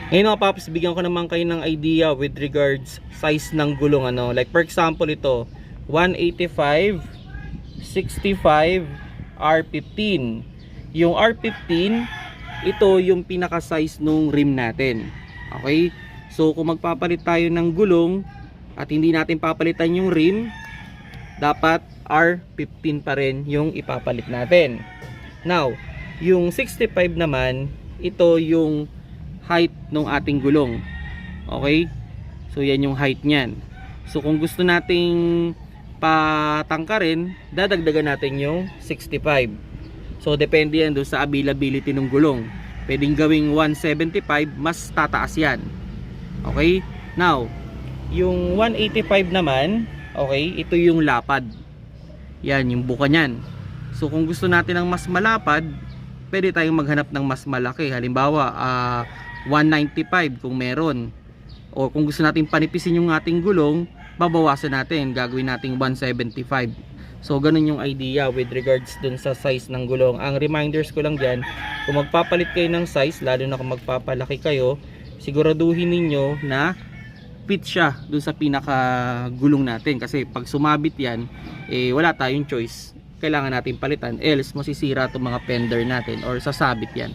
Ngayon mga paps, bigyan ko naman kayo ng idea with regards size ng gulong ano. Like for example ito, 185, 65, R15. Yung R15, ito yung pinaka size nung rim natin. Okay? So kung magpapalit tayo ng gulong at hindi natin papalitan yung rim, dapat R15 pa rin yung ipapalit natin. Now, yung 65 naman, ito yung height ng ating gulong. Okay? So yan yung height niyan. So kung gusto nating patangkarin, dadagdagan natin yung 65. So depende yan doon sa availability ng gulong. Pwedeng gawing 175, mas tataas yan. Okay? Now, yung 185 naman, okay, ito yung lapad. Yan, yung buka niyan. So kung gusto natin ng mas malapad, pwede tayong maghanap ng mas malaki. Halimbawa, 195 kung meron. O kung gusto natin panipisin yung ating gulong, babawasan natin, gagawin nating 175. So ganun yung idea with regards dun sa size ng gulong. Ang reminders ko lang dyan, kung magpapalit kayo ng size, lalo na kung magpapalaki kayo, siguraduhin ninyo na fit siya dun sa pinaka gulong natin. Kasi pag sumabit yan, wala tayong choice, kailangan natin palitan, else masisira itong mga fender natin or sasabit yan.